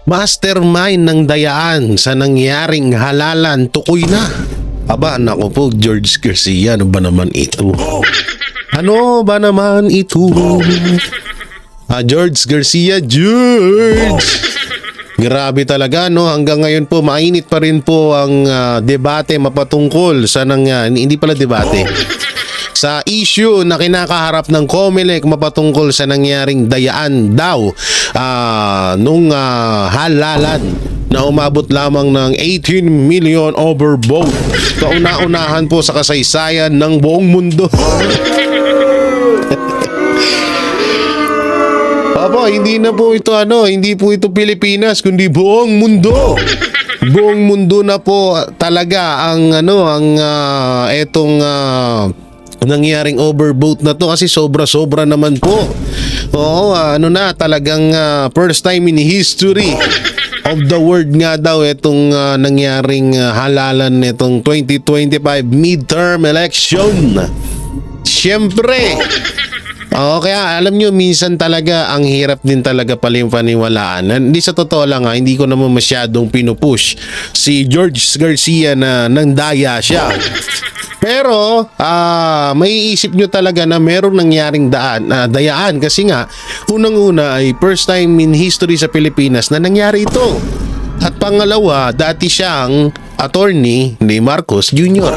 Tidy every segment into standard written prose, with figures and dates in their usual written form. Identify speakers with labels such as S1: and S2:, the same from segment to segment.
S1: mastermind ng dayaan sa nangyaring halalan tukoy na. Aba, nako po, George Garcia, ano ba naman ito? Ano ba naman ito? George Garcia, George! Grabe talaga, no? Hanggang ngayon po, mainit pa rin po ang debate mapatungkol sa hindi pala debate. Sa issue na kinakaharap ng COMELEC mapatungkol sa nangyaring dayaan daw nung halalan na umabot lamang ng 18 million overvote. Kauna-unahan po sa kasaysayan ng buong mundo. Opo, hindi na po ito hindi po ito Pilipinas kundi buong mundo. Buong mundo na po talaga ang etong nangyaring overvote na to kasi sobra-sobra naman po. Oo, talagang first time in history of the world nga daw itong nangyaring halalan nitong 2025 midterm election. Siyempre, kaya alam nyo, minsan talaga ang hirap din talaga paniwalaan. Hindi sa totoo lang hindi ko naman masyadong pinupush si George Garcia na nandaya siya. Pero may isip nyo talaga na merong nangyaring dayaan kasi nga unang-una ay first time in history sa Pilipinas na nangyari ito. At pangalawa, dati siyang attorney ni Marcos Jr.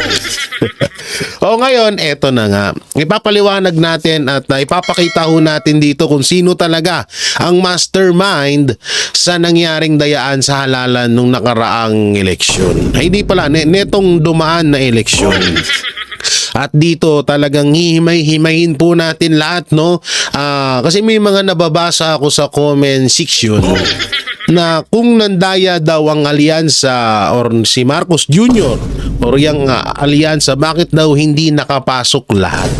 S1: Ngayon, eto na nga. Ipapaliwanag natin at ipapakita natin dito kung sino talaga ang mastermind sa nangyaring dayaan sa halalan nung nakaraang eleksyon. Hindi pala, netong dumaan na eleksyon. At dito talagang hihimay-himayin po natin lahat, no? Kasi may mga nababasa ako sa comment section na kung nandaya daw ang alyansa or si Marcos Jr. or yung alyansa, bakit daw hindi nakapasok lahat?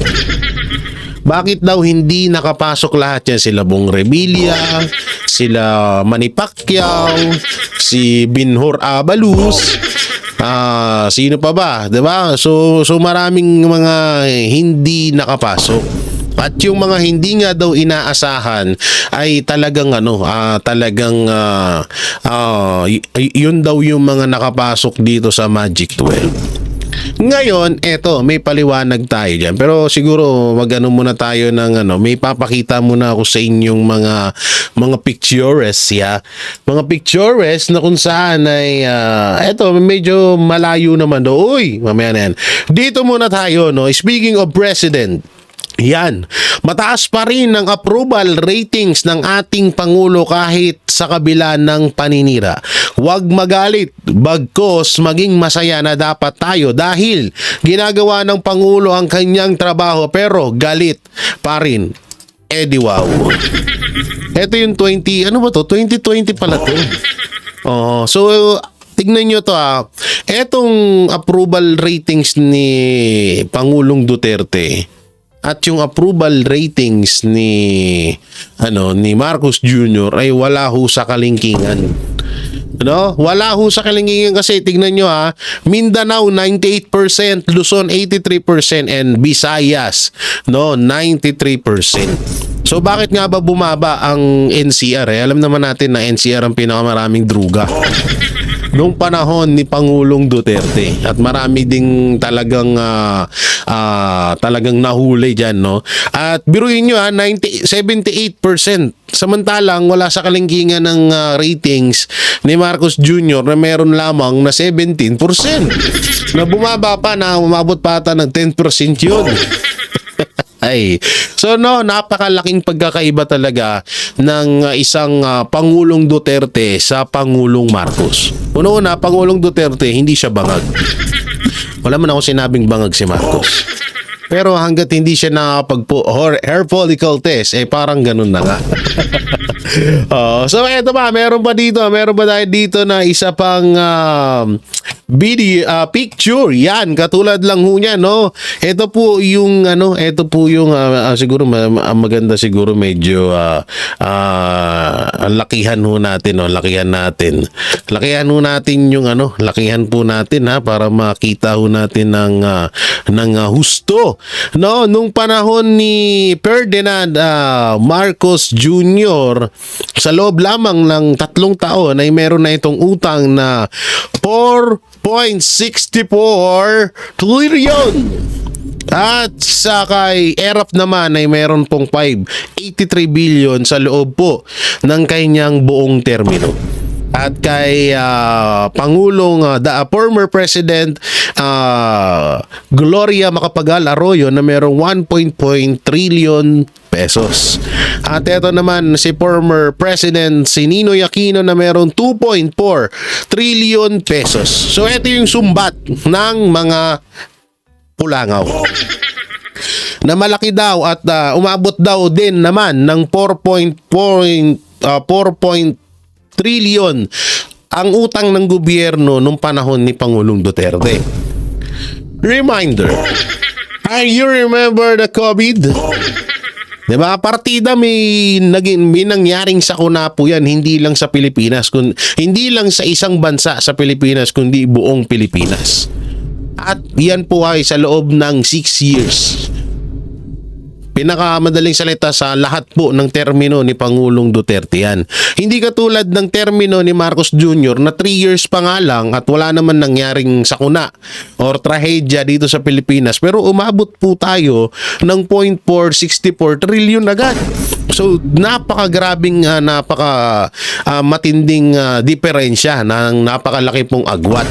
S1: Bakit daw hindi nakapasok lahat yan? Sila Bong Revilla, sila Manny Pacquiao, si Binhor Abalus, sino pa ba? Diba? So maraming mga hindi nakapasok. At yung mga hindi nga daw inaasahan ay talagang yun daw yung mga nakapasok dito sa Magic 12. Ngayon, eto, may paliwanag tayo dyan. Pero siguro muna tayo ng may papakita muna ako sa inyong mga pictures, mga pictures na kung saan ay eto, medyo malayo naman do. Uy, mamaya na yan. Dito muna tayo, no. Speaking of president, yan, mataas pa rin ang approval ratings ng ating Pangulo kahit sa kabila ng paninira. Huwag magalit, bagkos maging masaya na dapat tayo dahil ginagawa ng Pangulo ang kanyang trabaho pero galit pa rin. Eddie wow. Ito yung 20 2020 pala to. So tignan nyo to Etong approval ratings ni Pangulong Duterte at yung approval ratings ni Marcos Jr. ay wala ho sa kalingkingan. Wala ho sa kalingkingan kasi tignan nyo Mindanao 98%, Luzon 83% and Visayas 93%. So bakit nga ba bumaba ang NCR? Alam naman natin na NCR ang pinakamaraming druga noong panahon ni Pangulong Duterte at marami ding talagang nahuli dyan, no? At biruin nyo 78%, samantalang wala sa kalingkingan ng ratings ni Marcos Jr. na meron lamang na 17% na bumaba pa, na umabot pa ata ng 10% yun. So napakalaking pagkakaiba talaga ng isang Pangulong Duterte sa Pangulong Marcos. Una, Pangulong Duterte hindi siya bangag. Wala man ako sinabing bangag si Marcos. Pero hanggat hindi siya hair follicle test, parang ganun na nga. So eto ba, meron ba tayo dito na isa pang picture. Yan, katulad lang ho niya, no? Ito po yung siguro maganda siguro medyo lakihan ho natin, no? Lakihan ho natin yung lakihan po natin para makita ho natin ng husto. No, nung panahon ni Ferdinand Marcos Jr., Sa loob lamang ng 3 taon ay meron na itong utang na 4.64 trillion. At sa kay ERAP naman ay meron pong 583 billion sa loob po ng kanyang buong termino. At kay Pangulong former President Gloria Macapagal Arroyo na merong 1.1 trillion pesos. At ito naman si former President si Ninoy Aquino na merong 2.4 trillion pesos. So ito yung sumbat ng mga Pulangaw na malaki daw at umabot daw din naman ng 4 trillion ang utang ng gobyerno nung panahon ni Pangulong Duterte. Reminder, you remember the COVID? Diba? Partida may nangyaring sakuna po yan, hindi lang sa Pilipinas, hindi lang sa isang bansa sa Pilipinas, kundi buong Pilipinas. At yan po ay sa loob ng 6 years. Pinakamadaling salita sa lahat po ng termino ni Pangulong Duterte yan. Hindi katulad ng termino ni Marcos Jr. na 3 years pa nga lang at wala naman nangyaring sakuna or trahedya dito sa Pilipinas. Pero umabot po tayo ng 0.464 trillion agad. So napakagrabing matinding diferensya ng napakalaki pong agwat.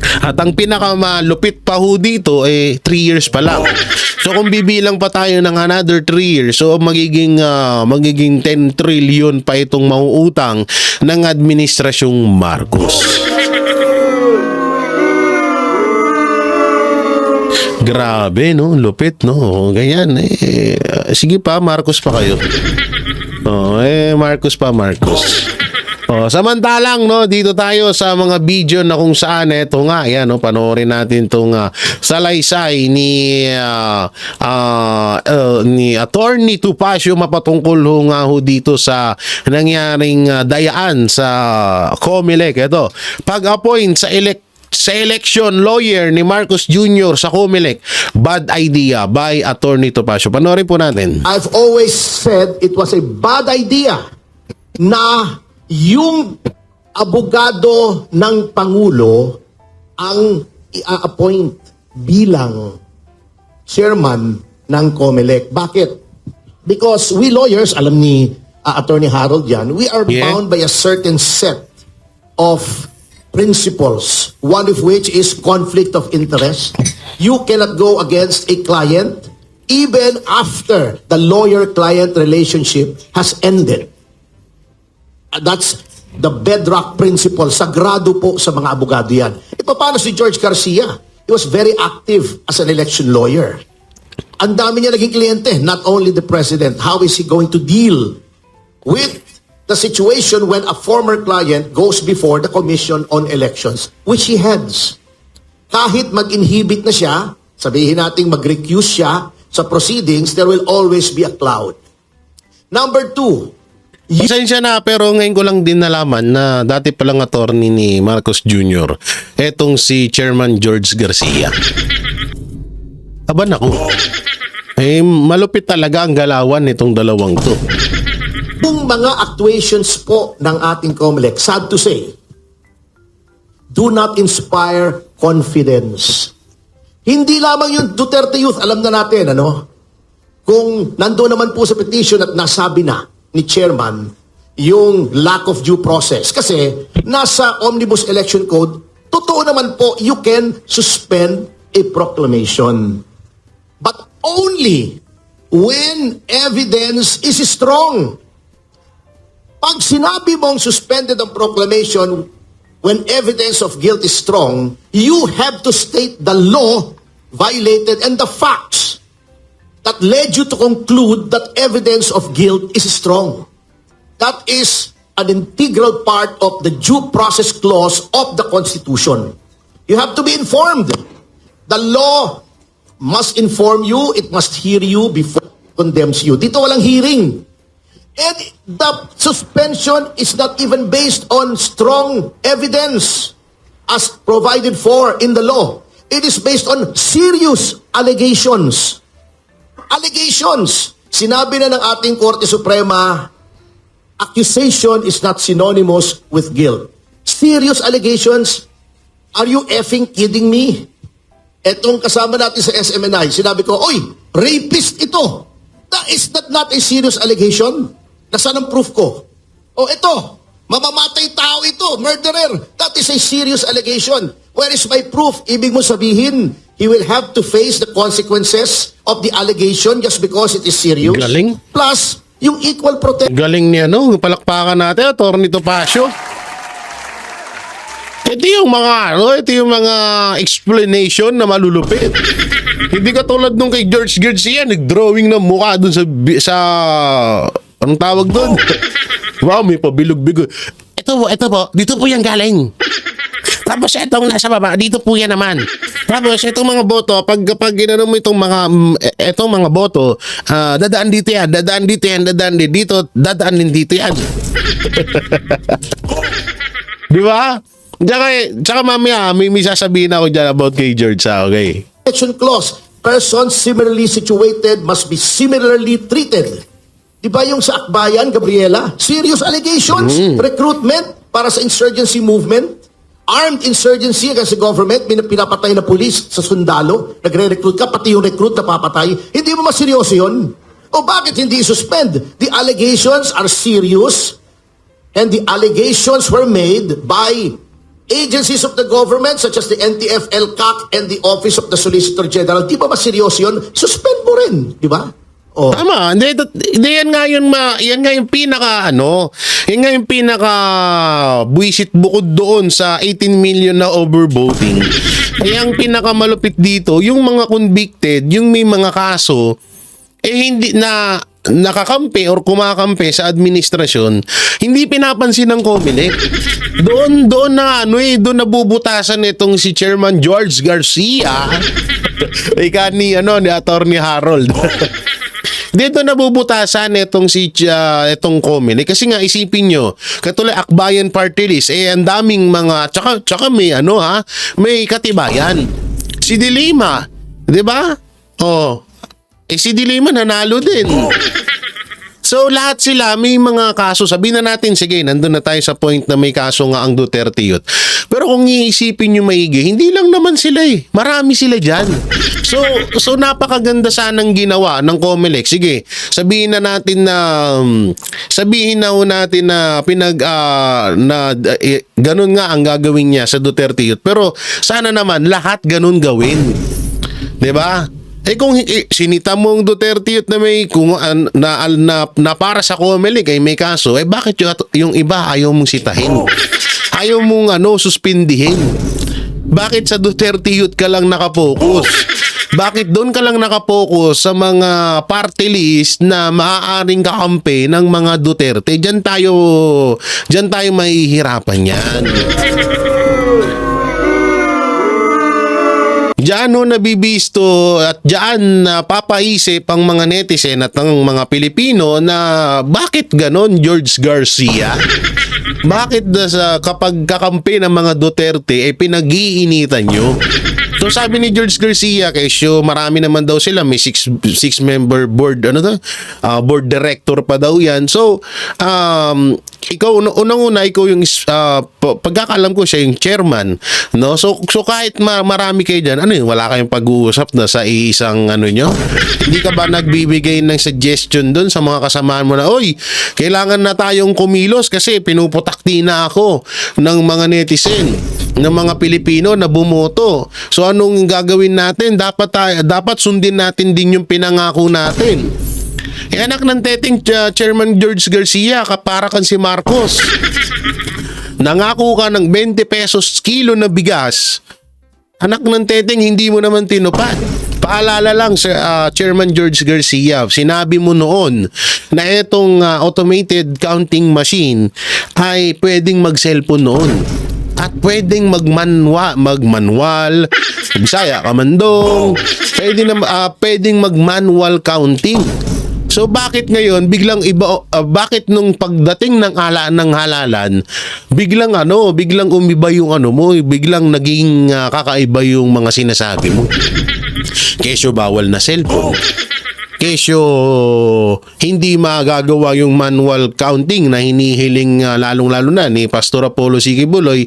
S1: At ang pinakamalupit pa ho dito 3 years pa lang. So kung bibilang pa tayo ng another 3 years, so magiging 10 trillion pa itong mauutang ng administrasyong Marcos. Grabe, no? Lupit, no? Ganyan, sige pa, Marcos pa kayo. Marcos pa, Marcos. Samantalang no, dito tayo sa mga video na kung saan ito nga, yan no, panoorin natin tong salaysay ni Attorney Topacio mapatungkol ho dito sa nangyaring dayaan sa COMELEC. Ito, pag-appoint sa election lawyer ni Marcos Jr. sa COMELEC, bad idea by Attorney Topacio. Panoorin po natin.
S2: I've always said it was a bad idea na yung abogado ng Pangulo ang i-appoint bilang chairman ng COMELEC. Bakit? Because we lawyers, alam ni Attorney Harold yan, we are bound by a certain set of principles, one of which is conflict of interest. You cannot go against a client even after the lawyer-client relationship has ended. That's the bedrock principle. Sagrado po sa mga abogado yan. Paano si George Garcia? He was very active as an election lawyer. Ang dami niya naging kliyente. Not only the president. How is he going to deal with the situation when a former client goes before the Commission on Elections, which he heads? Kahit mag-inhibit na siya, sabihin natin mag-recuse siya sa proceedings, there will always be a cloud. Number 2,
S1: pasensya na pero ngayon ko lang din nalaman na dati palang attorney ni Marcos Jr. Etong si Chairman George Garcia. Aba naku. Malupit talaga ang galawan nitong dalawang to.
S2: Yung mga actuations po ng ating COMELEC, sad to say, do not inspire confidence. Hindi lamang yung Duterte Youth, alam na natin, ano? Kung nandoon naman po sa petition at nasabi na ni chairman yung lack of due process. Kasi nasa Omnibus Election Code, totoo naman po, you can suspend a proclamation. But only when evidence is strong. Pag sinabi mong suspended ang proclamation when evidence of guilt is strong, you have to state the law violated and the facts that led you to conclude that evidence of guilt is strong. That is an integral part of the due process clause of the Constitution. You have to be informed. The law must inform you, it must hear you before it condemns you. Dito walang hearing. And the suspension is not even based on strong evidence as provided for in the law. It is based on serious allegations. Allegations. Sinabi na ng ating Korte Suprema, accusation is not synonymous with guilt. Serious allegations? Are you effing kidding me? Etong kasama natin sa SMNI, sinabi ko, oy, rapist ito. Is that not a serious allegation? Nasaan ang proof ko? O ito, mamamatay tao ito, murderer. That is a serious allegation. Where is my proof? Ibig mo sabihin, he will have to face the consequences of the allegation just because it is serious.
S1: Galing.
S2: Plus, yung equal protection.
S1: Galing niya, no? Palakpakan natin, Atty. Topacio. Ito yung mga explanation na malulupit. Hindi katulad nung kay George Garcia, nag-drawing ng mukha dun sa anong tawag dun? Wow, may pabilog-bilog. Ito po, dito po yan galing. Tapos itong nasa baba, dito po yan naman. Tapos itong mga boto, pag ginano mo itong mga boto, dadaan dito yan, dadaan dito yan, dadaan dito, dadaan din dito yan. Di ba? Tsaka mamaya, may sasabihin ako dyan about kay George, okay?
S2: Protection clause, persons similarly situated must be similarly treated. Di ba yung sa Akbayan, Gabriela? Serious allegations, recruitment para sa insurgency movement, armed insurgency against the government, pinapatay na pulis sa sundalo, nagre-recruit ka, pati yung recruit na papatay. Hindi mo maseryoso yun? O bakit hindi suspend? The allegations are serious and the allegations were made by agencies of the government such as the NTF, LCAC, and the Office of the Solicitor General. Di ba maseryoso yun? Suspend mo rin, di ba? Oh.
S1: Tama, hindi yan nga yung pinaka buwisit bukod doon sa 18 million na overvoting. Ang pinaka malupit dito, yung mga convicted, yung may mga kaso, hindi na nakakampi or kumakampi sa administrasyon, hindi pinapansin ng COMELEC. Doon nabubutasan itong si Chairman George Garcia. Ika ni Atty. Harold. Dito nabubutasan itong COMELEC kasi nga isipin nyo, katulad Akbayan Party List, ang daming mga tsaka may may katibayan. Si De Lima, 'di ba? Si De Lima nanalo din. So lahat sila may mga kaso. Sabihin na natin, sige, nandun na tayo sa point na may kaso nga ang Duterte Youth. Pero kung iisipin nyo maigi, hindi lang naman sila Marami sila dyan. So napakaganda sanang ginawa ng COMELEC. Sige, sabihin na natin na ganun nga ang gagawin niya sa Duterte Youth. Pero sana naman lahat ganun gawin. 'Di ba? Kung sinita mo ang Duterte Youth na may na para sa COMELEC ay may kaso, bakit yung iba ayaw mong sitahin? Ayaw mong suspindihin? Bakit sa Duterte Youth ka lang nakapokus? Bakit doon ka lang nakapokus sa mga party list na maaaring kakampi ng mga Duterte? Diyan tayo mahihirapan yan. Diyan nabibisto at diyan papaisip ang mga netizen at ang mga Pilipino na bakit ganon George Garcia? Bakit kapag kakampi ng mga Duterte pinag-iinitan nyo? So sabi ni George Garcia, kesyo marami naman daw sila, may 6-member board, board director pa daw yan. So ikaw unang-una ikaw yung pagkakalam ko siya yung chairman, no? So kahit marami kayo diyan, wala kayong pag-uusap na sa isang nyo? Hindi ka ba nagbibigay ng suggestion doon sa mga kasamaan mo na, oy, kailangan na tayong kumilos kasi pinuputakti na ako ng mga netizen, ng mga Pilipino na bumoto. So anong gagawin natin? Dapat sundin natin din yung pinangako natin. Anak ng teting Chairman George Garcia, para kan si Marcos. Nangako ka ng 20 pesos kilo na bigas. Anak ng teting, hindi mo naman tinupad. Paalala lang sa Chairman George Garcia, sinabi mo noon na itong automated counting machine ay pwedeng mag-cellphone noon. At pwedeng mag-manual, Bisaya, Kamandong, pwedeng mag-manual counting. So bakit ngayon biglang iba, bakit nung pagdating ng halalan biglang umiba yung mo, biglang naging kakaiba yung mga sinasabi mo. Kesyo bawal na cellphone. kesyo hindi magagawa yung manual counting na hinihiling lalong-lalo na ni Pastor Apollo C. Quiboloy,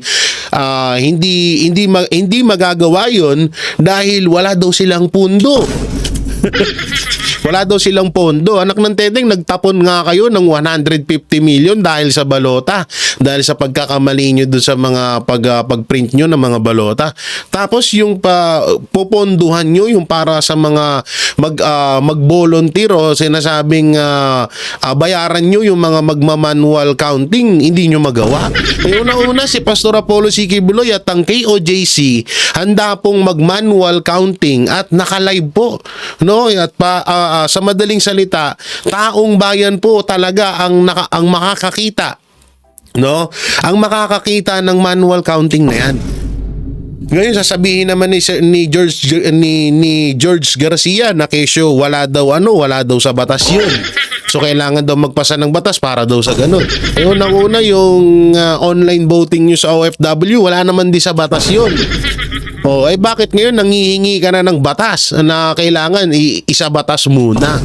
S1: hindi magagawa yon dahil wala daw silang pundo. Wala daw silang pondo. Anak ng teteng, nagtapon nga kayo ng 150 million dahil sa balota. Dahil sa pagkakamali nyo doon sa mga pag-print nyo ng mga balota. Tapos yung puponduhan nyo, yung para sa mga mag-volunteer o sinasabing bayaran nyo yung mga magma-manual counting, hindi nyo magawa. Una-una si Pastor Apollo C. Quiboloy at ang KOJC handa pong mag-manual counting at naka-live po. No? At sa madaling salita, taong bayan po talaga ang makakakita, no? Ang makakakita ng manual counting na yan. Ngayon sasabihin naman ni George Garcia na kesyo wala daw sa batas yun. So kailangan daw magpasa ng batas para daw sa ganun. Unang-una yung online voting nyo sa OFW, wala naman di sa batas yun. Bakit ngayon nanghihingi ka na ng batas na kailangan isabatas muna?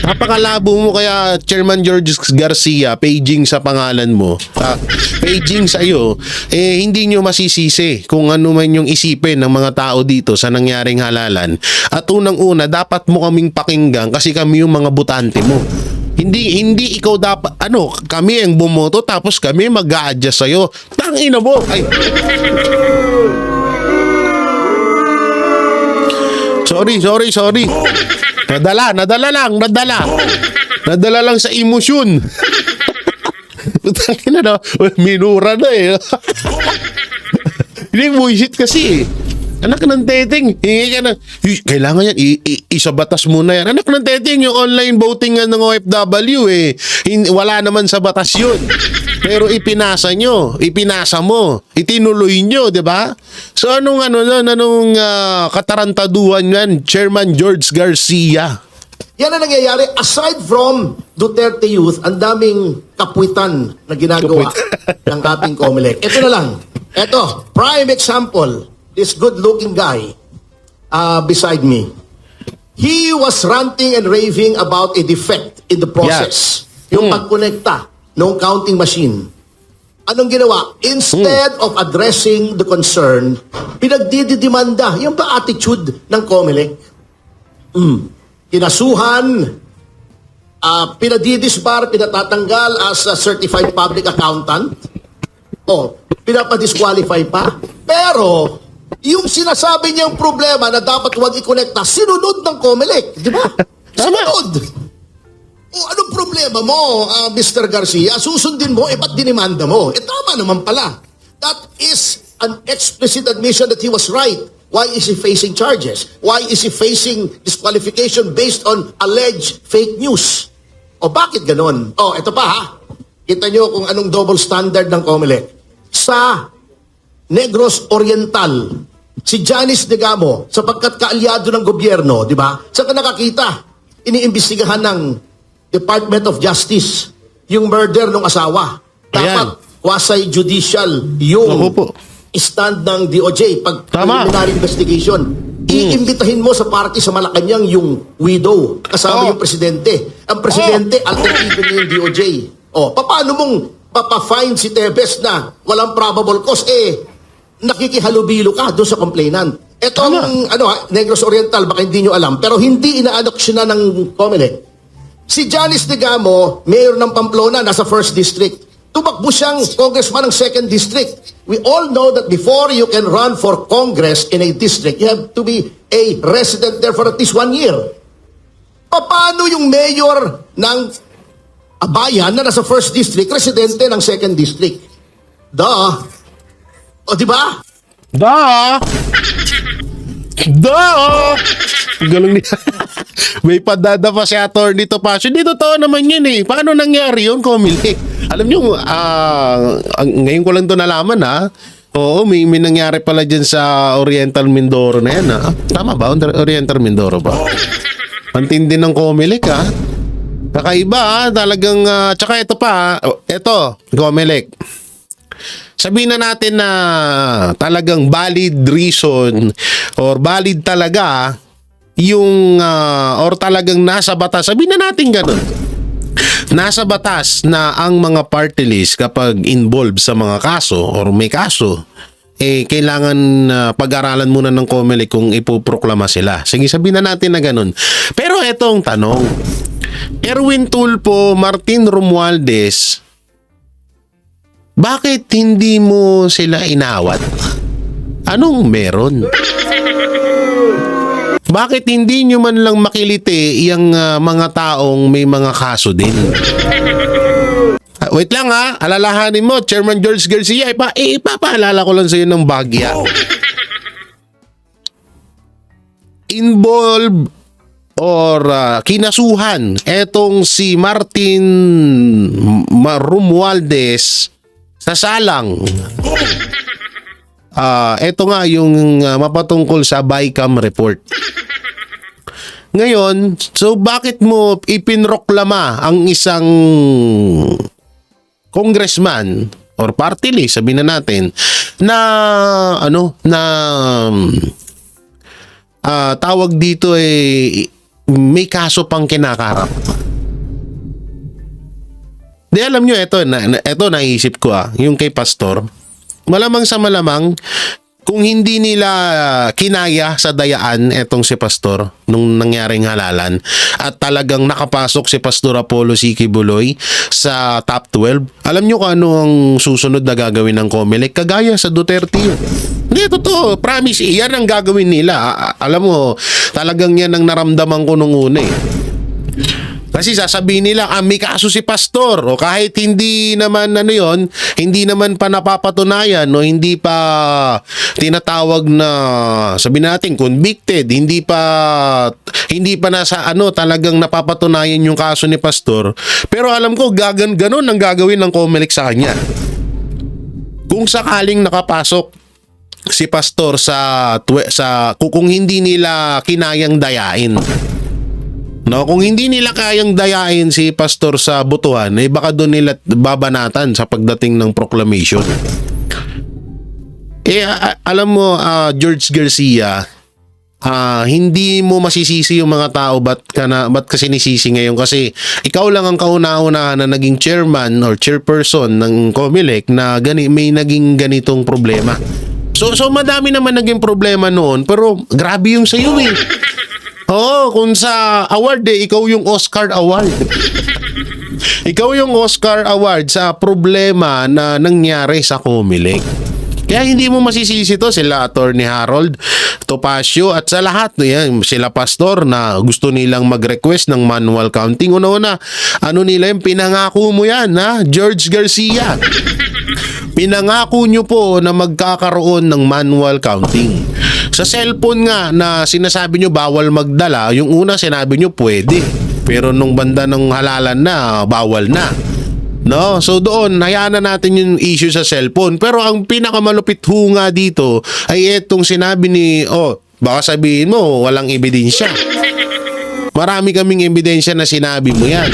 S1: Napakalabo mo kaya, Chairman George Garcia, paging sa pangalan mo, paging sa iyo, hindi nyo masisisi kung ano man yung isipin ng mga tao dito sa nangyaring halalan. At unang-una, dapat mo kaming pakinggan kasi kami yung mga butante mo. Hindi ikaw dapat, kami ang bumoto tapos kami mag-a-adjust sa'yo. Tangina mo! Ay. Sorry. Nadala lang sa emosyon. Putangina na, minura na eh. Hindi buisit kasi eh. Anak ng teteng, hingi ka na, kailangan yan, isabatas muna yan. Anak ng teteng, yung online voting ng OFW wala naman sa batas yun. Pero ipinasa mo, itinuloy nyo, di ba? So anong katarantaduhan yan, Chairman George Garcia?
S2: Yan ang nangyayari. Aside from Duterte Youth, ang daming kapwitan na ginagawa ng ating COMELEC. Ito na lang. Ito, prime example. This good-looking guy beside me. He was ranting and raving about a defect in the process. Yung pagkonekta ng counting machine. Anong ginawa? Instead of addressing the concern, pinagdidimanda. Yung pa attitude ng COMELEC. Kinasuhan, pinadidisbar, pinatatanggal as a certified public accountant. Pinapadisqualify pa. Pero, yung sinasabi niyang problema na dapat huwag i-connecta, sinunod ng COMELEC. Di ba? Sinunod. Anong problema mo, Mr. Garcia? Susundin mo, ba't dinimanda mo? Tama naman pala. That is an explicit admission that he was right. Why is he facing charges? Why is he facing disqualification based on alleged fake news? Bakit ganon? Ito pa ha. Kita nyo kung anong double standard ng COMELEC. Sa Negros Oriental, si Janice Degamo, sapagkat kaalyado ng gobyerno, di ba? Saan ka nakakita? Iniimbestigahan ng Department of Justice yung murder ng asawa. Dapat quasi-judicial yung stand ng DOJ pag preliminary investigation. Iimbitahin mo sa party sa Malacanang yung widow, kasama yung presidente. Ang presidente, alternative niya yung DOJ. Paano mong papafine si Tebes na walang probable cause? Nakikihalubilo ka doon sa complainant. Etong Negros Oriental, baka hindi nyo alam, pero hindi ina-adoption na ng COMELEC. Si Janice Degamo, mayor ng Pamplona, nasa 1st District. Tumakbo siyang congressman ng 2nd District. We all know that before you can run for Congress in a district, you have to be a resident there for at least 1 year. Paano yung mayor ng bayan na nasa 1st District, residente ng 2nd District? Di ba?
S1: Galing niya. May padada pa si Atty. Topacio. Di totoo naman yun eh. Paano nangyari yun, COMELEC? Alam nyo, ngayon ko lang to nalaman ha. Oo, may nangyari pala dyan sa Oriental Mindoro na yan ha. Tama ba? Oriental Mindoro ba? Antindi ng COMELEC ha. Kakaiba ha. Talagang, tsaka ito pa ha. Ito, COMELEC. Sabihin na natin na talagang valid reason or valid talaga yung or talagang nasa batas, sabihin na natin ganun, nasa batas na ang mga party list kapag involved sa mga kaso or may kaso, kailangan pag-aralan muna ng COMELEC kung ipoproklama sila. Sige, sabihin na natin na ganun. Pero etong tanong, Erwin Tulfo, Martin Romualdez, bakit hindi mo sila inawat? Anong meron? Bakit hindi nyo man lang makiliti yung mga taong may mga kaso din? Wait lang alalahanin mo, Chairman George Garcia, ipapaalala ko lang sa iyo ng bagya. Involved or kinasuhan etong si Martin Romualdez sa salang. Ito nga yung mapatungkol sa BICAM report. Ngayon, so bakit mo ipinroklama ang isang congressman or party list, sabihin na natin, na tawag dito may kaso pang kinakarap? Di alam nyo, ito naisip ko yung kay Pastor. Malamang sa malamang, kung hindi nila kinaya sa dayaan etong si Pastor nung nangyaring halalan at talagang nakapasok si Pastor Apollo C. Quiboloy sa top 12, alam nyo kung ano ang susunod na gagawin ng COMELEC? Kagaya sa Duterte yun. Hindi, totoo. Promise, yan ang gagawin nila. Alam mo, talagang yan ang naramdaman ko nung una Kasi sasabihin nila, may kaso si Pastor, o kahit hindi naman hindi naman pa napapatunayan o hindi pa tinatawag na, sabihin natin, convicted, hindi pa nasa talagang napapatunayan yung kaso ni Pastor. Pero alam ko, ganon ang gagawin ng COMELEC sa kanya. Kung sakaling nakapasok si Pastor kung hindi nila kinayang dayain. No, kung hindi nila kayang dayain si Pastor sa botohan, baka doon nila babanatan sa pagdating ng proclamation. Alam mo, George Garcia, hindi mo masisisi yung mga tao ba't ka sinisisi ngayon, kasi ikaw lang ang kauna-unahan na naging chairman or chairperson ng COMELEC na may naging ganitong problema. So madami naman naging problema noon, pero grabe yung sa'yo kung sa award ikaw yung Oscar award. Ikaw yung Oscar award sa problema na nangyari sa COMELEC. Kaya hindi mo masisisi to, sila Attorney Harold Topacio at sa lahat sila Pastor na gusto nilang mag-request ng manual counting. Una-una, nila yung pinangako mo yan, George Garcia. Pinangako nyo po na magkakaroon ng manual counting. Sa cellphone nga na sinasabi nyo bawal magdala, yung una sinabi nyo pwede. Pero nung banda ng halalan na, bawal na. No? So doon, hayaan na natin yung issue sa cellphone. Pero ang pinakamalupit nga dito ay itong sinabi baka sabihin mo, walang ebidensya. Marami kaming ebidensya na sinabi mo yan.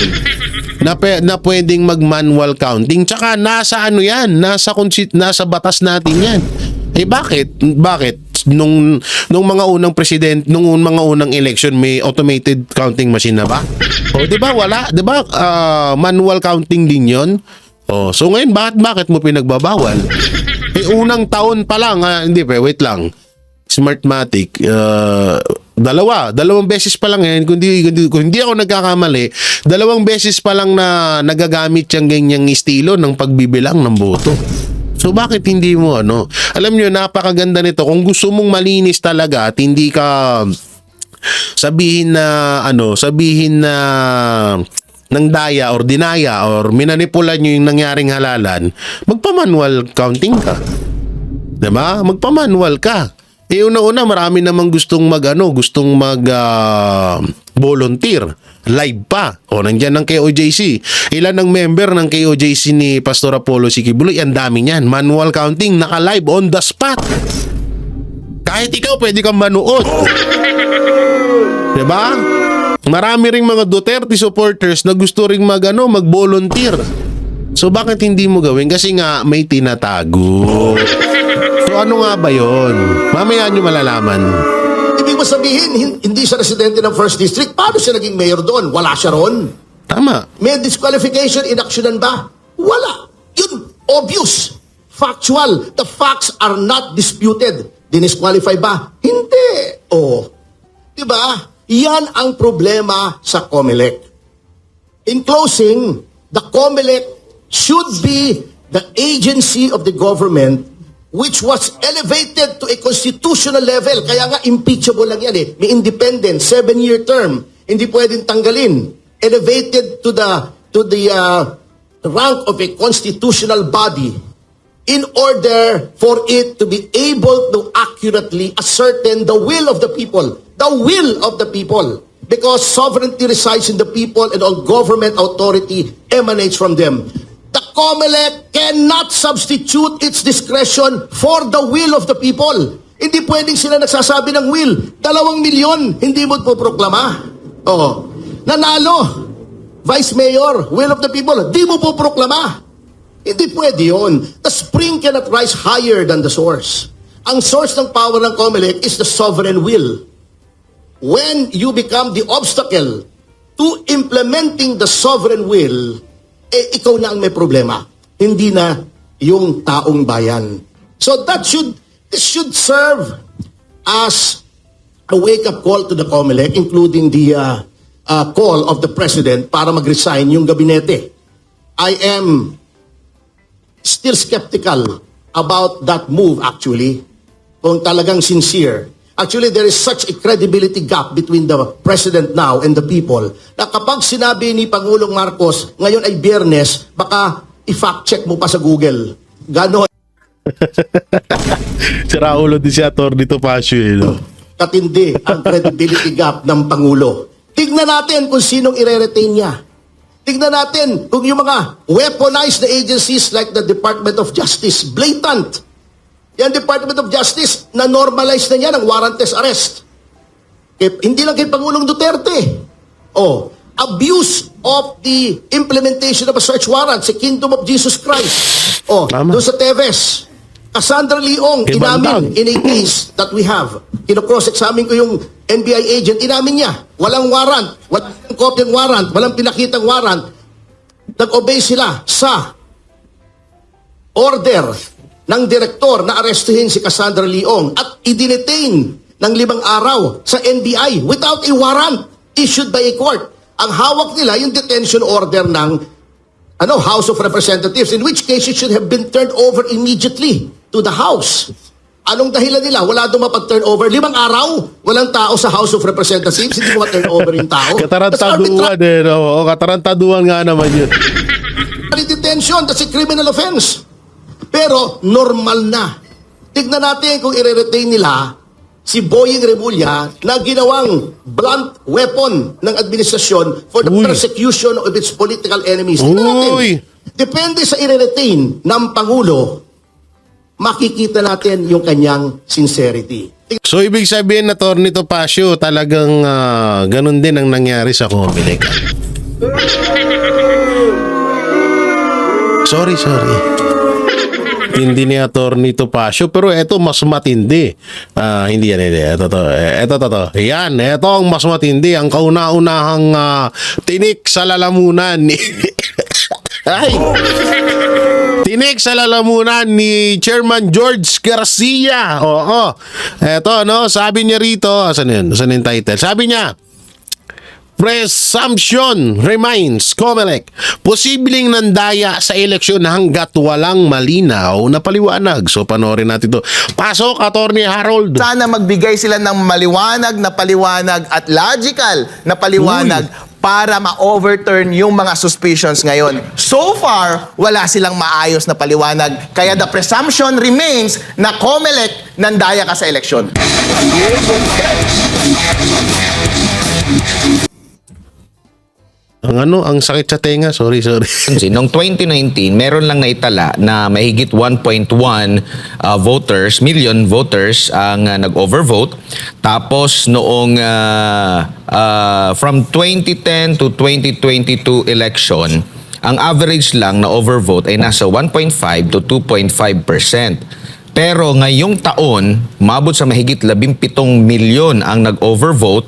S1: Na pwedeng mag-manual counting. Tsaka nasa nasa batas natin yan. Bakit? Nung mga unang nung mga unang election, may automated counting machine na ba? Di ba wala? Di ba manual counting din 'yon? So ngayon bakit mo pinagbabawal? Unang taon pa lang, wait lang. Smartmatic, dalawang beses pa lang yan, kung hindi ako nagkakamali, 2 beses pa lang na nagagamit yung ganyang estilo ng pagbibilang ng boto. So bakit hindi mo alam nyo, napakaganda nito. Kung gusto mong malinis talaga at hindi ka sabihin na ng daya or dinaya or minanipulan nyo yung nangyaring halalan, magpa-manual counting ka. Diba? Magpa-manual ka. Una-una, marami namang gustong volunteer. Live pa. Nandyan ng KOJC. Ilan ang member ng KOJC ni Pastor Apollo C. Quiboloy? Ang dami niyan. Manual counting, naka-live on the spot. Kahit ikaw, pwede kang manood. Diba? Marami ring mga Duterte supporters na gusto ring mag-volunteer. So bakit hindi mo gawin? Kasi nga may tinatago. So ano nga ba yon? Mamaya nyo malalaman.
S2: Ibig mo sabihin, hindi siya residente ng 1st District, paano siya naging mayor doon? Wala siya ron.
S1: Tama.
S2: May disqualification, inaksyonan ba? Wala. Yun, obvious. Factual. The facts are not disputed. Dinisqualify ba? Hindi. Oh. Diba? Yan ang problema sa COMELEC. In closing, the COMELEC should be the agency of the government which was elevated to a constitutional level. Kaya nga impeachable lang yan eh. May independent, 7-year term. Hindi pwedeng tanggalin. Elevated to the rank of a constitutional body in order for it to be able to accurately ascertain the will of the people. The will of the people. Because sovereignty resides in the people and all government authority emanates from them. The COMELEC cannot substitute its discretion for the will of the people. Hindi pwedeng sila nagsasabi ng will. 2 milyon, hindi mo po proklama. Oh. Nanalo. Vice Mayor, will of the people, di mo po proklama. Hindi pwede yun. The spring cannot rise higher than the source. Ang source ng power ng COMELEC is the sovereign will. When you become the obstacle to implementing the sovereign will, ikaw na ang may problema. Hindi na yung taong bayan. So this should serve as a wake-up call to the COMELEC, including the call of the President para mag-resign yung gabinete. I am still skeptical about that move actually, kung talagang sincere. Actually, there is such a credibility gap between the President now and the people na kapag sinabi ni Pangulong Marcos, ngayon ay Biyernes, baka i-fact check mo pa sa Google. Ganon
S1: Sira ulo din si Atty. Topacio eh, no?
S2: katindi ang credibility gap ng Pangulo. Tignan natin kung sinong ire-retain niya. Tignan natin kung yung mga weaponized na agencies like the Department of Justice, blatant. Yan Department of Justice, na-normalize na niya ng warrantless arrest. Hindi lang kay Pangulong Duterte. Oh, abuse of the implementation of a search warrant sa Kingdom of Jesus Christ. Oh,
S1: Tama.
S2: doon sa Teves. Cassandra Leong,
S1: Kay
S2: inamin
S1: Bandang.
S2: in a case that we have. Kino-cross-examine ko yung NBI agent, inamin niya. Walang warrant, walang kopyang warrant, walang pinakitang warrant. Nag-obey sila sa order ng direktor na arestuhin si Cassandra Leong at i-detain ng 5 araw sa NBI without a warrant issued by a court. Ang hawak nila yung detention order ng House of Representatives, in which case it should have been turned over immediately to the House. Anong dahilan nila? Wala doon mapag-turn over. 5 araw, walang tao sa House of Representatives, hindi mo ma-turn over yung tao.
S1: Katarantaduan eh, no? O, katarantaduan nga naman yun.
S2: Detention, that's a criminal offense. Pero normal na. Tignan natin kung i-retain nila si Boying Remulla na ginawang blunt weapon ng administrasyon for the
S1: Uy.
S2: persecution of its political enemies. Tignan natin.
S1: Uy.
S2: Depende sa i-retain ng Pangulo, makikita natin yung kanyang sincerity.
S1: So, ibig sabihin na Atty. Topacio, talagang ganun din ang nangyari sa COMELEC. Sorry. Hindi ni Atty. Topacio, pero eto mas matindi. Hindi yan. Ito. Yan, eto ang mas matindi. Ang kauna-unahang tinik sa lalamunan ni... Ay! Tinik sa lalamunan ni Chairman George Garcia. Oo. Eto, no? Sabi niya rito, saan yung title? Sabi niya, Presumption remains, COMELEC, posibleng nandaya sa eleksyon hanggat walang malinaw na paliwanag. So, panoorin natin ito. Pasok, Atty. Harold.
S3: Sana magbigay sila ng maliwanag na paliwanag at logical na paliwanag para ma-overturn yung mga suspicions ngayon. So far, wala silang maayos na paliwanag. Kaya the presumption remains na COMELEC nandaya ka sa eleksyon.
S1: Ang sakit sa tenga. Sorry.
S4: Kasi noong 2019, meron lang naitala na mahigit 1.1 million voters ang nag-overvote. Tapos noong from 2010 to 2022 election, ang average lang na overvote ay nasa 1.5 to 2.5%. Pero ngayong taon, umabot sa mahigit 17 milyon ang nag-overvote,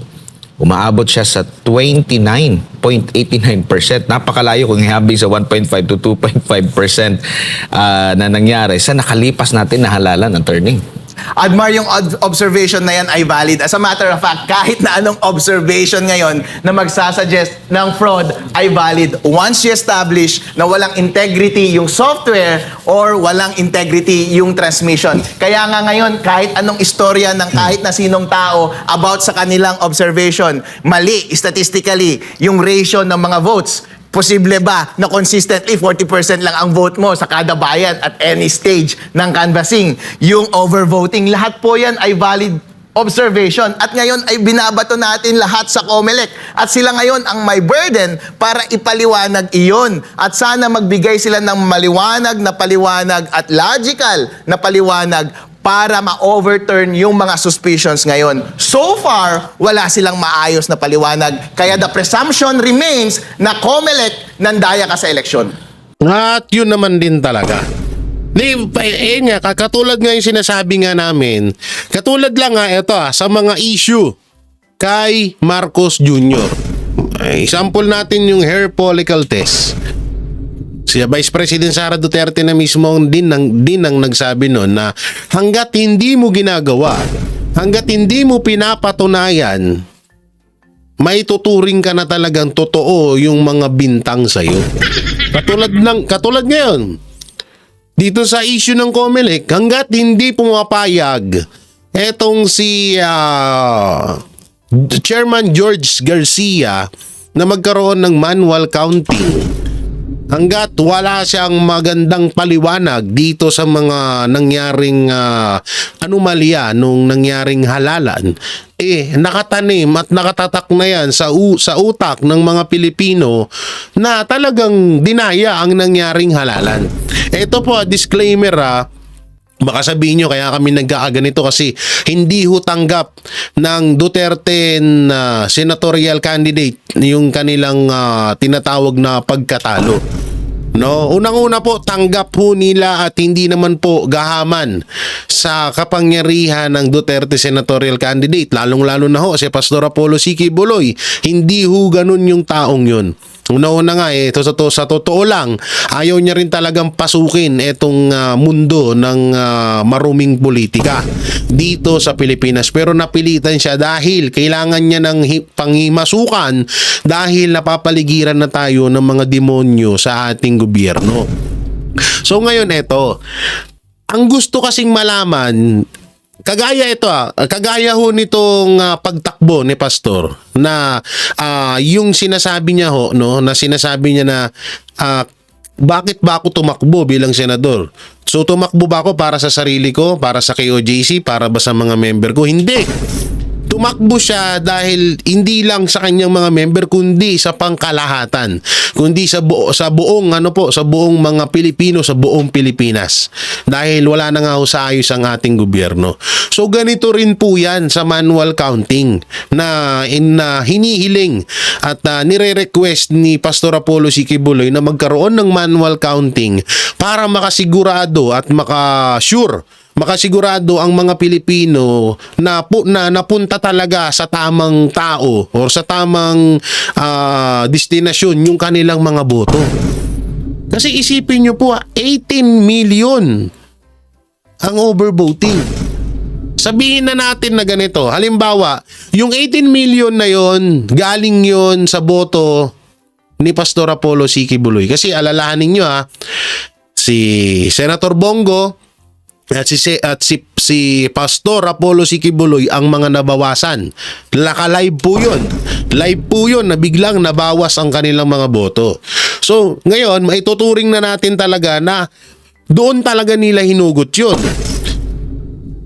S4: umaabot siya sa 29.89%. Napakalayo kung ihabig sa 1.5 to 2.5% na nangyari sa nakalipas natin na halalan ng turning.
S3: Admar, yung observation na yan ay valid. As a matter of fact, kahit na anong observation ngayon na magsasuggest ng fraud ay valid once you establish na walang integrity yung software or walang integrity yung transmission. Kaya nga ngayon, kahit anong istorya ng kahit na sinong tao about sa kanilang observation, mali statistically yung ratio ng mga votes. Posible ba na consistently 40% lang ang vote mo sa kada bayan at any stage ng canvassing? Yung overvoting, lahat po yan ay valid observation. At ngayon ay binabato natin lahat sa COMELEC. At sila ngayon ang may burden para ipaliwanag iyon. At sana magbigay sila ng maliwanag na paliwanag at logical na paliwanag para ma-overturn yung mga suspicions ngayon. So far, wala silang maayos na paliwanag. Kaya the presumption remains na COMELEC nandaya ka sa eleksyon.
S1: At yun naman din talaga. Nga, katulad nga yung sinasabi nga namin, katulad lang nga ito sa mga issue kay Marcos Jr. Example natin yung hair follicle test. Si Vice President Sara Duterte na mismo din ang nagsabi noon na hanggat hindi mo ginagawa, hanggat hindi mo pinapatunayan, may tuturing ka na talagang totoo yung mga bintang sa'yo. Katulad ngayon, dito sa issue ng COMELEC, hanggat hindi pumapayag etong si Chairman George Garcia na magkaroon ng manual counting, hanggat wala siyang magandang paliwanag dito sa mga nangyaring anomalya nung nangyaring halalan, nakatanim at nakatatak na yan sa utak ng mga Pilipino na talagang dinaya ang nangyaring halalan. Ito po, disclaimer baka sabihin nyo kaya kami nagkakaganito kasi hindi ho tanggap ng Duterte na senatorial candidate yung kanilang tinatawag na pagkatalo. No, unang-una po tanggap po nila at hindi naman po gahaman sa kapangyarihan ng Duterte senatorial candidate, lalong-lalo na ho si Pastor Apollo C. Quiboloy. Hindi ho ganun yung taong yun. Una-una nga sa totoo lang, ayaw niya rin talagang pasukin itong mundo ng maruming politika dito sa Pilipinas. Pero napilitan siya dahil kailangan niya ng panghimasukan dahil napapaligiran na tayo ng mga demonyo sa ating gobyerno. So ngayon ang gusto kasing malaman, kagaya ho nitong pagtakbo ni Pastor na yung sinasabi niya na sinasabi niya na bakit ba ako tumakbo bilang senador? So tumakbo ba ako para sa sarili ko, para sa KOJC, para ba sa mga member ko? Hindi. Tumakbo siya dahil hindi lang sa kanyang mga member kundi sa pangkalahatan, kundi sa buong mga Pilipino, sa buong Pilipinas. Dahil wala na nga ho sa ayos ang ating gobyerno. So ganito rin po 'yan sa manual counting na hinihiling at nire-request ni Pastor Apollo C. Quiboloy na magkaroon ng manual counting para makasigurado at makasigurado ang mga Pilipino na napunta talaga sa tamang tao o sa tamang destinasyon yung kanilang mga boto. Kasi isipin nyo po, 18 million ang overvoting. Sabihin na natin na ganito, halimbawa, yung 18 million na yon, galing yon sa boto ni Pastor Apollo C. Quiboloy. Kasi alalahanin nyo si Senator Bongo at si Pastor Apollo C. Quiboloy ang mga nabawasan. Naka-live po yun. Live po yun na biglang nabawas ang kanilang mga boto. So, ngayon, maituturing na natin talaga na doon talaga nila hinugot yun.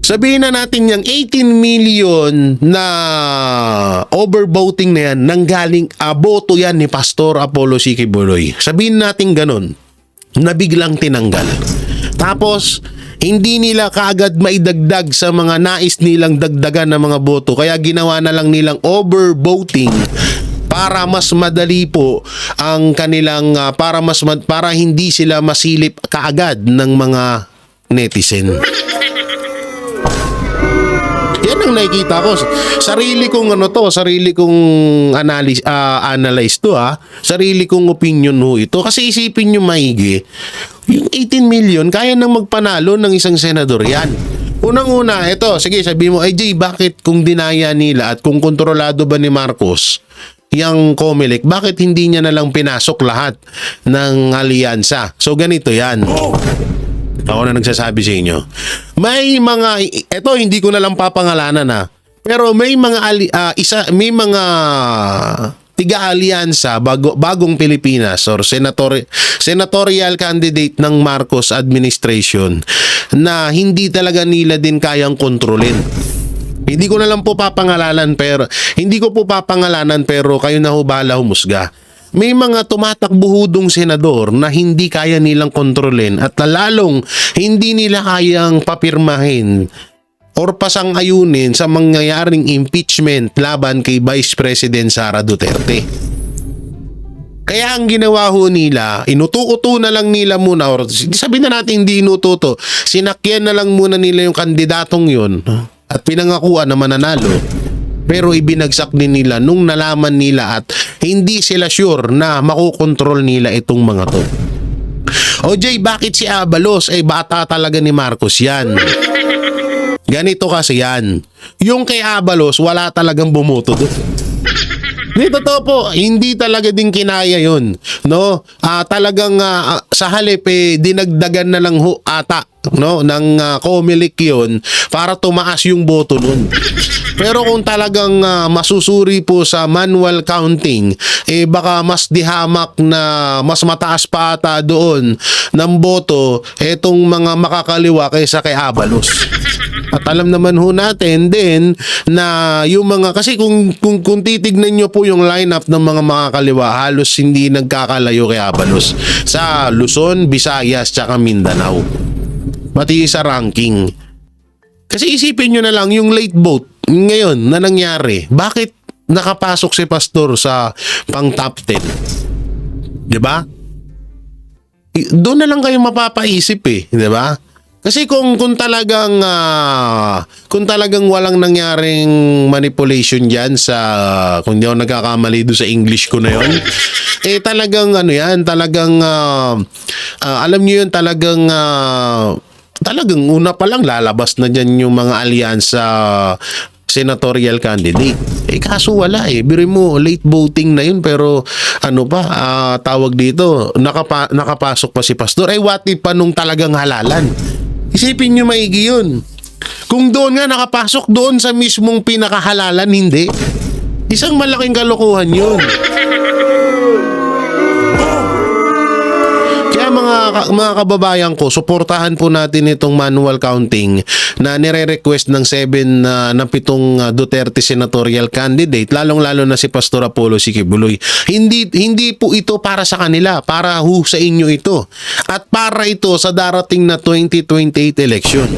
S1: Sabihin na natin yung 18 million na overvoting na yan, nanggaling boto yan ni Pastor Apollo C. Quiboloy. Sabihin natin ganun, na biglang tinanggal. Tapos, hindi nila kaagad maidagdag sa mga nais nilang dagdagan ng mga boto. Kaya ginawa na lang nilang overvoting para mas madali po ang kanilang para hindi sila masilip kaagad ng mga netizen. Yan ang nakikita ko. Sarili kong analyze to Sarili kong opinion ho ito. Kasi isipin nyo maigi, yung 18 million, kaya nang magpanalo ng isang senador yan. Unang-una, ito, sige sabi mo, Jay, bakit kung dinaya nila at kung kontrolado ba ni Marcos yung COMELEC, bakit hindi niya nalang pinasok lahat ng alyansa? So ganito yan. Ako na nagsasabi sa inyo. May mga, eto hindi ko na lang papangalanan pero may mga may mga tiga-alyansa bagong Pilipinas or senatorial candidate ng Marcos administration na hindi talaga nila din kayang kontrolin. Hindi ko na lang po papangalanan pero kayo na ho bahala humusga. May mga tumatakbo hudong senador na hindi kaya nilang kontrolin at lalong hindi nila kayang papirmahin or pasang-ayunin sa mangyayaring impeachment laban kay Vice President Sara Duterte. Kaya ang ginawa ho nila, inuto-uto na lang nila muna, or sabihin na natin hindi inuto-uto, sinakyan na lang muna nila yung kandidatong yun at pinangakuan na mananalo. Pero ibinagsak din nila nung nalaman nila at hindi sila sure na makokontrol nila itong mga to. O Jay, bakit si Abalos? Bata talaga ni Marcos yan. Ganito kasi yan. Yung kay Abalos, wala talagang bumoto doon. Totoo po, hindi talaga din kinaya yun. No? Talagang sa halip dinagdagan na lang ho ata ng COMELEC yun para tumaas yung boto nun. Pero kung talagang masusuri po sa manual counting, baka mas dihamak na mas mataas pa ata doon ng boto etong mga makakaliwa kaysa kay Abalos. At alam naman ho natin din na yung mga, kasi kung titignan nyo po yung lineup ng mga makakaliwa, halos hindi nagkakalayo kay Abalos sa Luzon, Visayas, tsaka Mindanao. Pati sa ranking. Kasi isipin nyo na lang yung late vote ngayon na nangyari. Bakit nakapasok si Pastor sa pang top 10? 'Di ba? Doon na lang kayo mapapaisip 'di ba? Kasi kung talagang walang nangyaring manipulation diyan sa, kung di ako nagkakamali doon sa English ko na 'yon, talagang talagang alam niyo 'yun, talagang una pa lang lalabas na dyan yung mga alyansa senatorial candidate. Kaso wala Biro mo, late voting na yun pero tawag dito, nakapasok pa si Pastor. What if pa nung talagang halalan? Isipin nyo maigi yun. Kung doon nga nakapasok doon sa mismong pinakahalalan, hindi. Isang malaking kalokohan yun. Mga kababayan ko, suportahan po natin itong manual counting na nire-request ng 7 Duterte senatorial candidate, lalong-lalo na si Pastor Apollo Sikibuloy. Hindi po ito para sa kanila, para sa inyo ito. At para ito sa darating na 2028 election.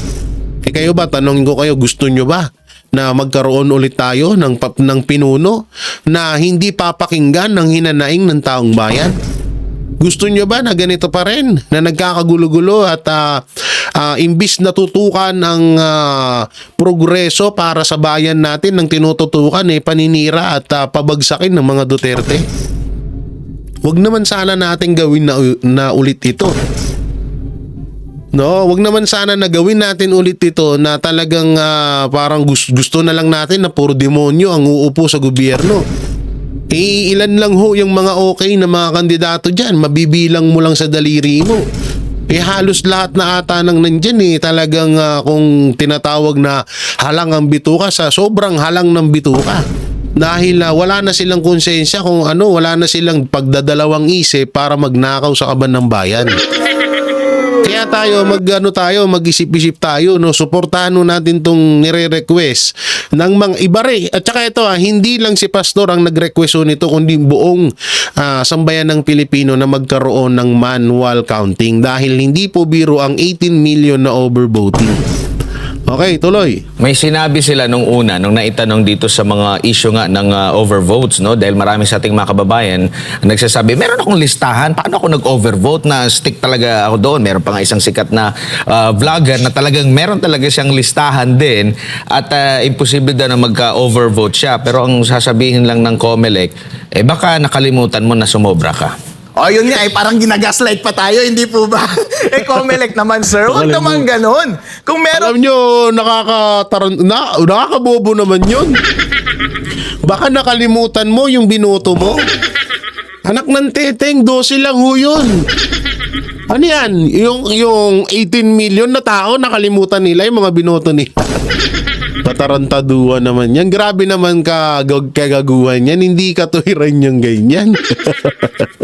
S1: Kayo ba, tanongin ko kayo, gusto nyo ba na magkaroon ulit tayo ng pinuno na hindi papakinggan ng hinanaing ng taong bayan? Gusto nyo ba na ganito pa rin? Na nagkakagulo-gulo at imbis na tutukan ang progreso para sa bayan natin, ng tinututukan paninira at pabagsakin ng mga Duterte? Huwag naman sana natin gawin na ulit ito. No, wag naman sana na gawin natin ulit ito na talagang parang gusto na lang natin na puro demonyo ang uupo sa gobyerno. Ilan lang ho yung mga okay na mga kandidato dyan. Mabibilang mo lang sa daliri mo. Halos lahat na ata nang nandyan talagang kung tinatawag na halang ang bituka, sa sobrang halang ng bituka. Dahil wala na silang konsensya wala na silang pagdadalawang isip para magnakaw sa kaban ng bayan. Kaya mag-isip-isip tayo, suportahan natin tong nire-request ng mga ibare. At saka ito, hindi lang si Pastor ang nag-request nito, kundi buong sambayan ng Pilipino na magkaroon ng manual counting dahil hindi po biro ang 18 million na overvoting. Okay, tuloy.
S4: May sinabi sila nung una, nung naitanong dito sa mga issue nga ng overvotes, no? Dahil marami sa ating mga kababayan ang nagsasabi, meron akong listahan, paano ako nag-overvote na stick talaga ako doon? Meron pa nga isang sikat na vlogger na talagang meron talaga siyang listahan din at imposible daw na magka-overvote siya. Pero ang sasabihin lang ng COMELEC, baka nakalimutan mo na sumobra ka.
S3: O yun nga, parang ginagaslight pa tayo, hindi po ba? COMELEC naman, sir. Huwag naman ganun. Kung meron...
S1: Alam nyo, nakakabobo naman yun. Baka nakalimutan mo yung binoto mo. Anak ng teteng, 12 lang ho yun. Ano yan? Yung 18 million na tao, nakalimutan nila yung mga binoto nila. Patarantaduan naman yan. Grabe naman kagaguhan yan. Hindi katuwiran yung ganyan.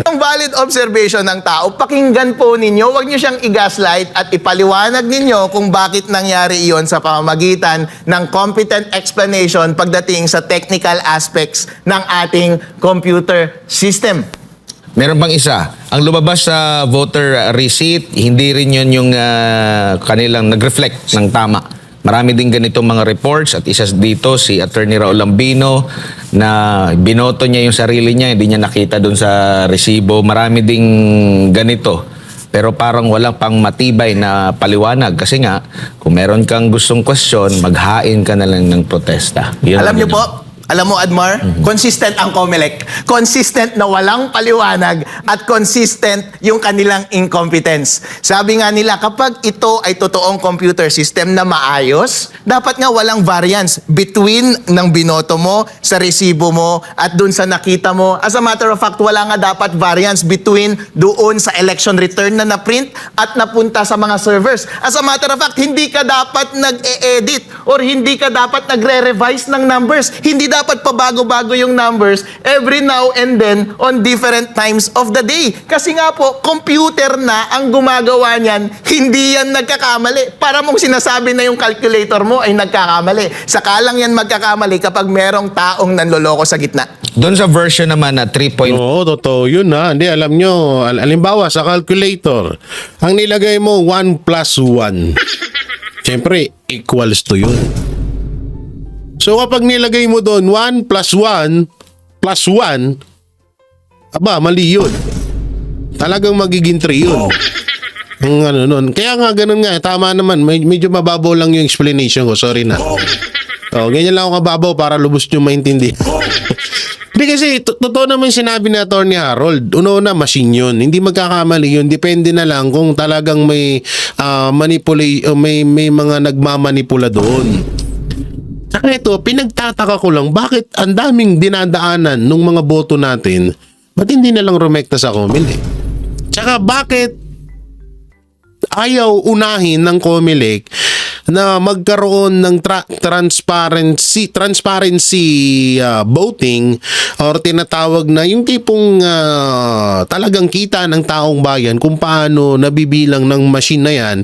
S3: Ang valid observation ng tao, pakinggan po ninyo, huwag nyo siyang i-gaslight at ipaliwanag ninyo kung bakit nangyari iyon sa pamamagitan ng competent explanation pagdating sa technical aspects ng ating computer system.
S4: Meron pang isa. Ang lumabas sa voter receipt, hindi rin yun yung kanilang nag-reflect ng tama. Marami din ganitong mga reports at isa dito si Attorney Raul Lambino na binoto niya yung sarili niya, hindi niya nakita doon sa resibo. Marami ding ganito. Pero parang walang pang matibay na paliwanag kasi nga kung meron kang gustong question, maghain ka na lang ng protesta. Yun
S3: Alam
S4: ang
S3: niyo
S4: ganun.
S3: po, alam mo, Admar, consistent ang COMELEC. Consistent na walang paliwanag at consistent yung kanilang incompetence. Sabi nga nila, kapag ito ay totoong computer system na maayos, dapat nga walang variance between ng binoto mo sa resibo mo at dun sa nakita mo. As a matter of fact, wala nga dapat variance between doon sa election return na na-print at napunta sa mga servers. As a matter of fact, hindi ka dapat nag-e-edit or hindi ka dapat nagre-revise ng numbers. Hindi dapat pabago-bago yung numbers every now and then on different times of the day. Kasi nga po, computer na ang gumagawa niyan, hindi yan nagkakamali. Para mong sinasabi na yung calculator mo ay nagkakamali. Saka lang yan magkakamali kapag merong taong nanloloko sa gitna.
S4: Doon sa version naman na 3.
S1: Oo, totoo yun ha. Hindi, alam nyo, alimbawa sa calculator, ang nilagay mo 1 plus 1. Siyempre, equals to yun. So kapag nilagay mo doon 1 plus 1 plus 1, aba, mali yun. Talagang magiging 3 yun. Ang ano nun. Kaya nga ganun nga, tama naman. Medyo mababaw lang yung explanation ko. Sorry na. Ganyan lang ako kababaw para lubos nyo maintindihan. Hindi kasi, totoo naman sinabi ni Attorney Harold. Una, machine yun. Hindi magkakamali yun. Depende na lang kung talagang may may mga nagmamanipula doon. Saka ito, pinagtataka ko lang, bakit ang daming dinadaanan ng mga boto natin, ba't hindi na lang rumekta sa COMELEC? Tsaka bakit ayaw unahin ng COMELEC na magkaroon ng transparency voting or tinatawag na yung tipong talagang kita ng taong bayan kung paano nabibilang ng machine na yan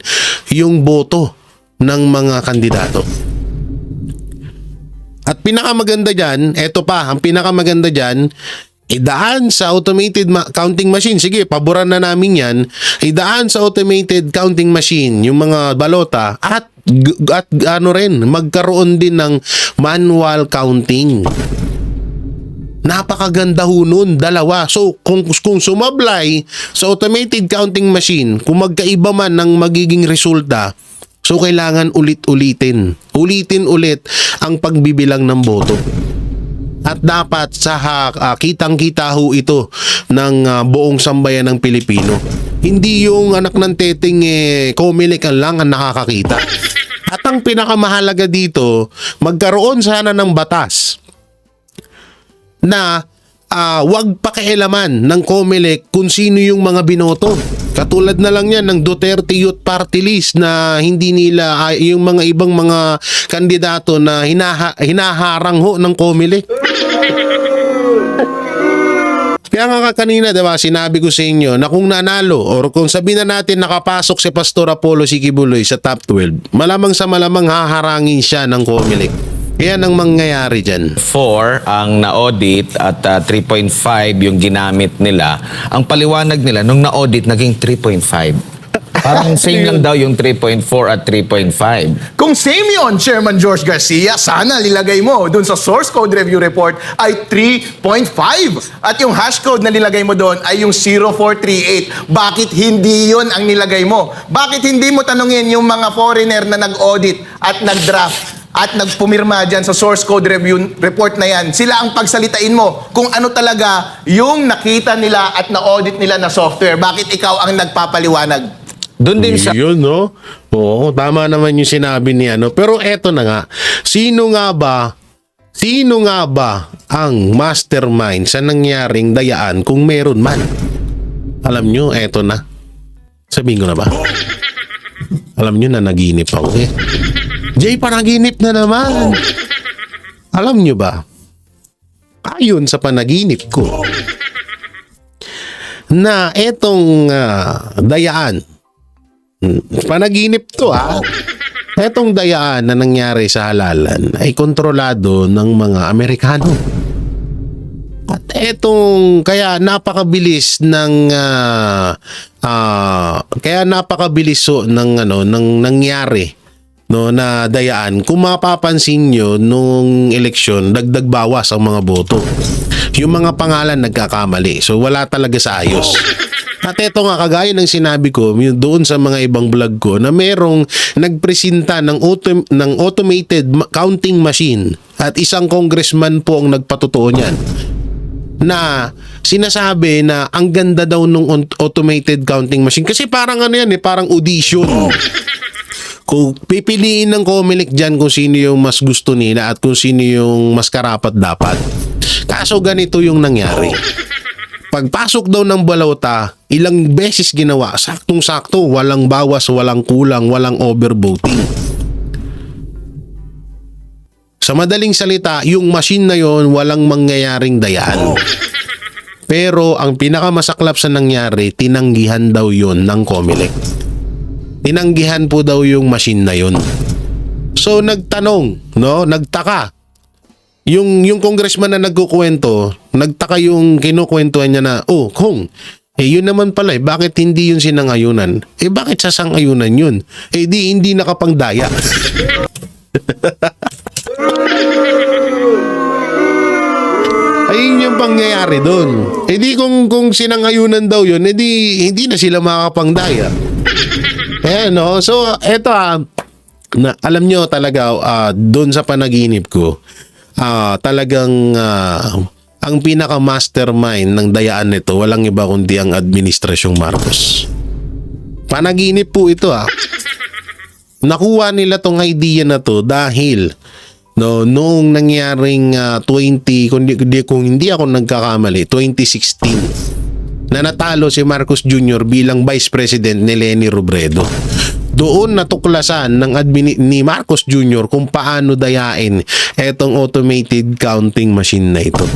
S1: yung boto ng mga kandidato. At pinakamaganda dyan, eto pa, ang pinakamaganda dyan, idaan sa automated counting machine. Sige, paboran na namin yan. Idaan sa automated counting machine yung mga balota at ano rin, magkaroon din ng manual counting. Napakaganda ho nun, dalawa. So, kung sumablay sa automated counting machine, kung magkaiba man ng magiging resulta, so kailangan ulit-ulitin. Ulitin ulit ang pagbibilang ng boto. At dapat sa kitang-kita ho ito ng buong sambayan ng Pilipino. Hindi yung anak ng teteng COMELEC lang ang nakakakita. At ang pinakamahalaga dito, magkaroon sana ng batas na wag pakialaman ng COMELEC kung sino yung mga binoto. Katulad na lang yan ng Duterte Youth Party List na hindi nila yung mga ibang mga kandidato na hinaharang ho ng COMELEC. Kaya nga kanina, diba, sinabi ko sa inyo na kung nanalo or kung sabihin na natin nakapasok si Pastor Apollo Sikibuloy sa top 12, malamang sa malamang haharangin siya ng COMELEC. Yan ang mangyayari dyan.
S4: 4 ang na-audit at 3.5 yung ginamit nila. Ang paliwanag nila, nung na-audit, naging 3.5. Parang same lang daw yung 3.4 at 3.5.
S3: Kung same yun, Chairman George Garcia, sana nilagay mo dun sa source code review report ay 3.5. At yung hash code na nilagay mo doon ay yung 0438. Bakit hindi yun ang nilagay mo? Bakit hindi mo tanungin yung mga foreigner na nag-audit at nag-draft at nagpumirma dyan sa source code review report na yan? Sila ang pagsalitain mo kung ano talaga yung nakita nila at na-audit nila na software. Bakit ikaw ang nagpapaliwanag?
S4: Doon din sa
S1: Yun, no? Oo, tama naman yung sinabi ni ano. Pero eto na nga, sino nga ba ang mastermind sa nangyaring dayaan kung meron man? Alam nyo, eto na. Sabihin ko na ba? Alam nyo na naginip ako eh. Jay, panaginip na naman. Alam nyo ba? Ayon sa panaginip ko, na etong dayaan, panaginip to etong dayaan na nangyari sa halalan ay kontrolado ng mga Amerikano. At etong kaya napakabilis ng ng nangyari no na dayaan. Kung mapapansin nyo nung eleksyon, dagdag bawas ang mga boto. Yung mga pangalan nagkakamali. So wala talaga sa ayos. At eto nga, kagaya ng sinabi ko doon sa mga ibang vlog ko, na merong nagpresenta ng automated counting machine at isang congressman po ang nagpatotoo niyan, na sinasabi na ang ganda daw nung automated counting machine. Kasi parang ano yan parang audition. Kung pipiliin ng COMELEC dyan kung sino yung mas gusto nila at kung sino yung mas karapat dapat. Kaso ganito yung nangyari. Pagpasok daw ng balota, ilang beses ginawa, saktong-sakto, walang bawas, walang kulang, walang overvoting. Sa madaling salita, yung machine na yon walang mangyayaring dayaan. Pero ang pinakamasaklap sa nangyari, tinanggihan daw yon ng COMELEC. Tinanggihan po daw yung machine na yun. So nagtanong, nagtaka. Yung congressman na nagkukwento, nagtaka yung kinukwentuhan niya na, Kung, yun naman pala bakit hindi yun sinangayunan? Bakit sasangayunan yun? Hindi nakapangdaya. Ayun yung pangyayari doon. Di kung sinangayunan daw yun, hindi na sila makakapangdaya. Ayan, no? So, eto na, alam nyo talaga, doon sa panaginip ko, talagang ang pinaka-mastermind ng dayaan nito, walang iba kundi ang Administrasyong Marcos. Panaginip po ito Nakuha nila tong idea na to dahil noong nangyaring 20, kung hindi ako nagkakamali, 2016. Na natalo si Marcos Jr. bilang Vice President ni Leni Robredo. Doon natuklasan ni Marcos Jr. kung paano dayain etong automated counting machine na ito.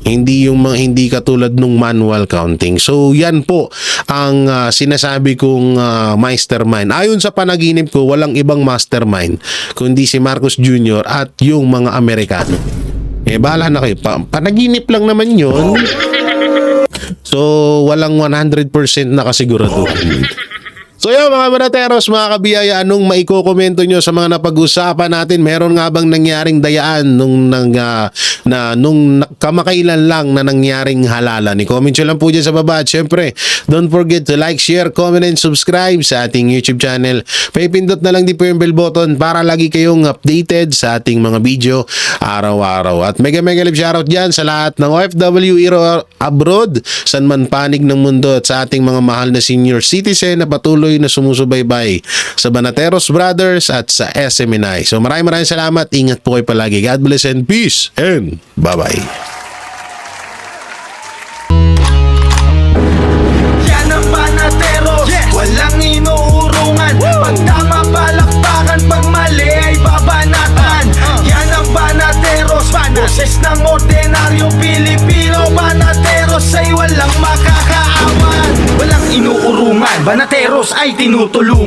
S1: Hindi katulad nung manual counting. So yan po ang sinasabi kong mastermind. Ayon sa panaginip ko, walang ibang mastermind kundi si Marcos Jr. at yung mga Amerikano. Bahala na kayo. Panaginip lang naman yun. So, walang 100% na kasiguraduhan. So yun mga Banateros, mga kabiyaya, anong maikokomento nyo sa mga napag-usapan natin? Meron nga bang nangyaring dayaan nung kamakailan lang na nangyaring halalan? I-comment nyo lang po dyan sa baba. At syempre, don't forget to like, share, comment, and subscribe sa ating YouTube channel. Paipindot na lang din po yung bell button para lagi kayong updated sa ating mga video araw-araw. At mega live shoutout dyan sa lahat ng OFW abroad, saan man panig ng mundo, at sa ating mga mahal na senior citizen na patuloy na sumusubaybay sa Banateros Brothers at sa SMNI. So maraming salamat. Ingat po kayo palagi. God bless and peace and bye-bye.
S5: Yan ang Banateros, walang inuurungan. Pag tama palakpakan, pag mali ay babanatan. Yan ang Banateros, boses ng ordinaryong Pilipino. Banateros ay walang makakaawan. Walang inuurungan, Banateros ay tinutulungan.